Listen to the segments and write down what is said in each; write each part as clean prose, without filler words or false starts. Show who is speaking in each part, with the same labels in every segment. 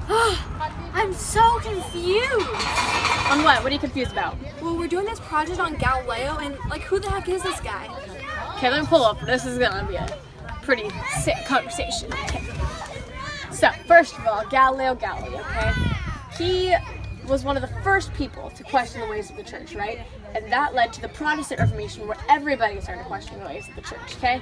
Speaker 1: I'm so confused.
Speaker 2: On what? What are you confused about?
Speaker 1: Well, we're doing this project on Galileo, and who the heck is this guy?
Speaker 2: Okay, let me pull up. This is gonna be a pretty sick conversation. Okay. So, first of all, Galileo Galilei, okay? He was one of the first people to question the ways of the church, right? And that led to the Protestant Reformation, where everybody started questioning the ways of the church, okay?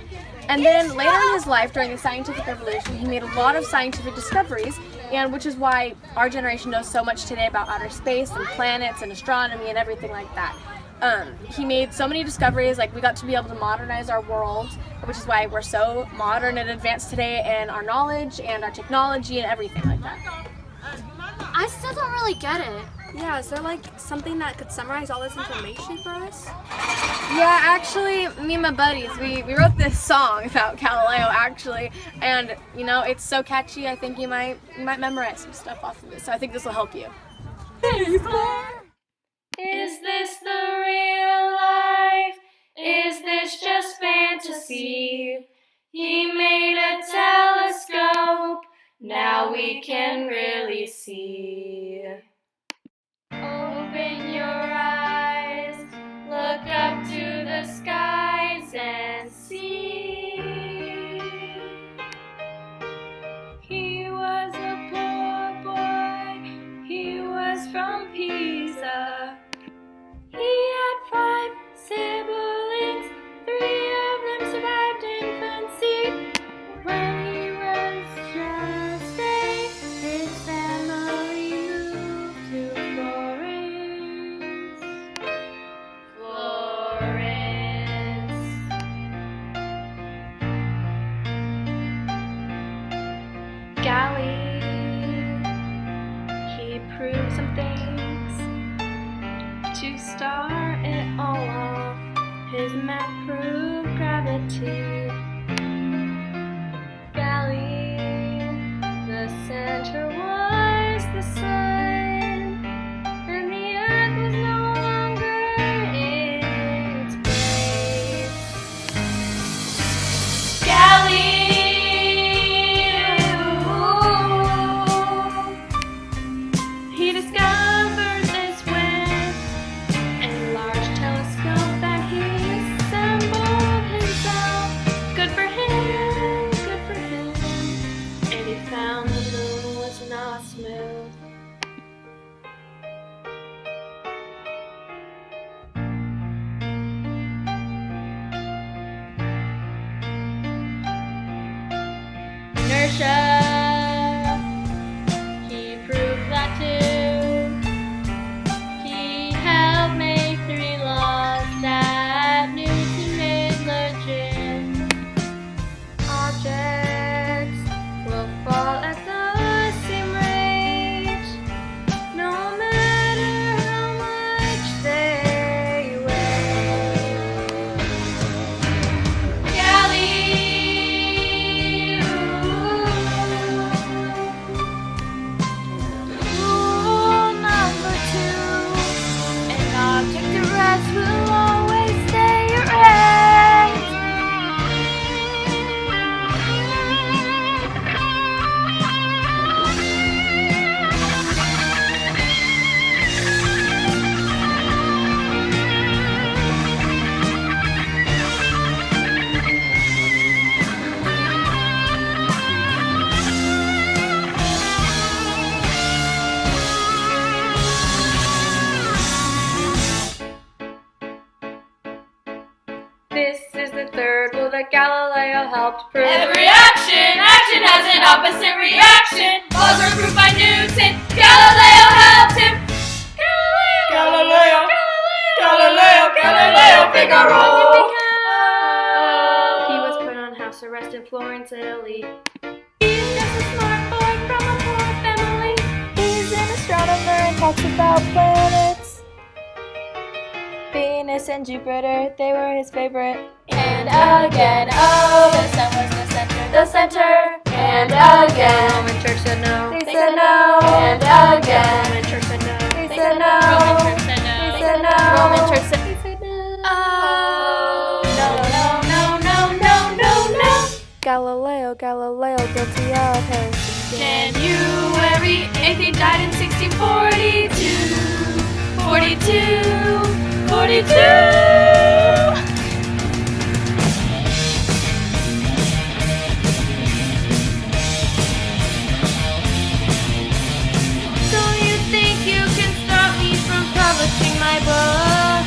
Speaker 2: And then later in his life, during the scientific revolution, he made a lot of scientific discoveries, and which is why our generation knows so much today about outer space and planets and astronomy and everything like that. He made so many discoveries, like we got to be able to modernize our world, which is why we're so modern and advanced today in our knowledge and our technology and everything like that.
Speaker 3: I still don't really get it.
Speaker 1: Yeah, is there something that could summarize all this information for us?
Speaker 2: Yeah, actually, me and my buddies, we wrote this song about Galileo, actually, and it's so catchy. I think you might memorize some stuff off of it. So I think this will help you.
Speaker 4: Is this the real life? Is this just fantasy? He made a telescope, now we can really see. Open your eyes, look up to the skies and see. He was a poor boy, he was from Pisa. He had 5 siblings, 3 of them survived infancy. When he was just 8, his family moved to Florence. Galileo, he proved some things. To start it all off, his math proved gravity. Galileo, the center was the sun, and the earth was no longer in its place. Galileo, he discovered this with a large telescope that he assembled himself. Good for him, good for him. And he found the moon was not smooth. Inertia, he proved that too. He helped make 3 laws that Newton made legit. Objects will fall at the same rate, no matter how much they weigh. Rule number 2, an object at rest will always stay at rest. This is the 3rd rule that Galileo helped prove.
Speaker 5: Every action has an opposite reaction. Laws were proved by Newton. Galileo helped him. Galileo, Figaro.
Speaker 4: He was put on house arrest in Florence, Italy.
Speaker 5: He's just a smart boy from a poor family.
Speaker 4: He's an astronomer and talks about planets. Venus and Jupiter, they were his favorite.
Speaker 5: And again, oh, the sun was the center. And again,
Speaker 4: Roman Church said no.
Speaker 5: they said no. And again,
Speaker 4: Roman Church said no.
Speaker 5: they said no.
Speaker 4: Roman Church said no.
Speaker 5: They said no.
Speaker 4: Roman Church said no.
Speaker 5: Oh, no.
Speaker 4: Galileo, guilty of heresy.
Speaker 5: January
Speaker 4: So you think you can stop me from publishing my book?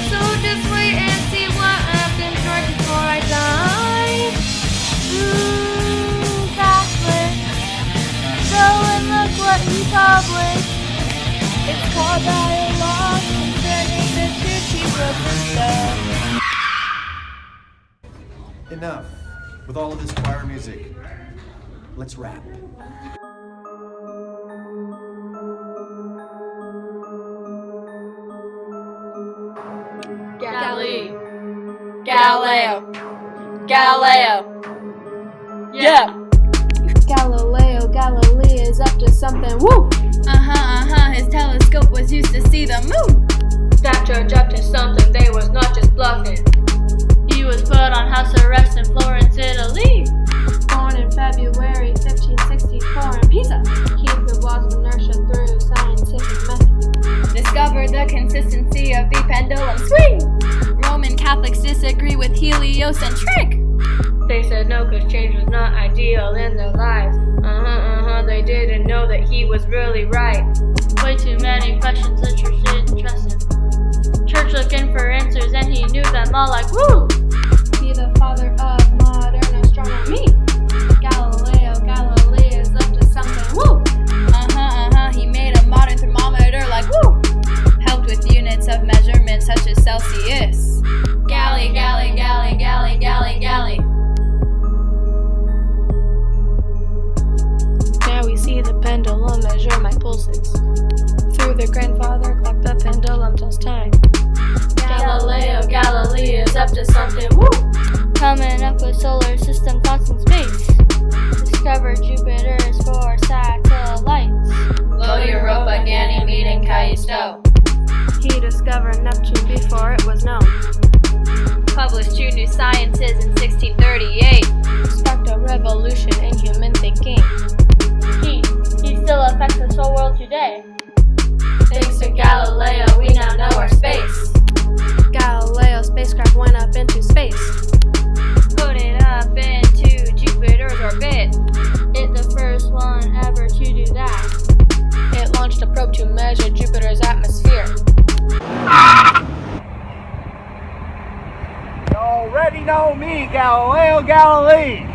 Speaker 4: So just wait and see what happens right before I die.
Speaker 3: Catholic. Go and look what he published. It's called Dialogue Concerning the Two Chief Books and Stuff.
Speaker 6: Enough with all of this choir music. Let's rap.
Speaker 5: Galileo. Yeah.
Speaker 3: Galileo is up to something. Woo!
Speaker 5: His telescope was used to see the moon.
Speaker 4: That judge up to something, they was not just bluffing.
Speaker 5: He was put on house arrest in Florence, Italy.
Speaker 3: Born in February 1564 in Pisa. He proved laws of inertia through scientific method.
Speaker 5: Discovered the consistency of the pendulum swing. Roman Catholics disagree with heliocentric.
Speaker 4: They said no, cause change was not ideal in their lives. They didn't know that he was really right.
Speaker 5: Way too many questions the church didn't trust him. Church looking for answers and he knew them all like woo!
Speaker 3: He the father of modern astronomy. Galileo is up to something. Woo!
Speaker 5: He made a modern thermometer like woo! Helped with units of measurement such as Celsius. Galley.
Speaker 3: Now we see the pendulum measure my pulses. Through the grandfather clock, the pendulum tells time.
Speaker 5: Galileo is up to something woo!
Speaker 3: Coming up with solar system thoughts in space. Discover Jupiter's 4 satellites.
Speaker 5: Low Europa, Ganymede, and Callisto.
Speaker 3: He discovered Neptune before it was known.
Speaker 5: Published 2 new sciences in 1638.
Speaker 3: Sparked a revolution in human thinking.
Speaker 5: He still affects the whole world today.
Speaker 4: Thanks to Galileo, we now know our space.
Speaker 3: Galileo spacecraft went up into space.
Speaker 5: Put it up into Jupiter's orbit.
Speaker 3: It the first one ever to do that. It launched a probe to measure Jupiter's atmosphere.
Speaker 7: You already know me, Galileo Galilei.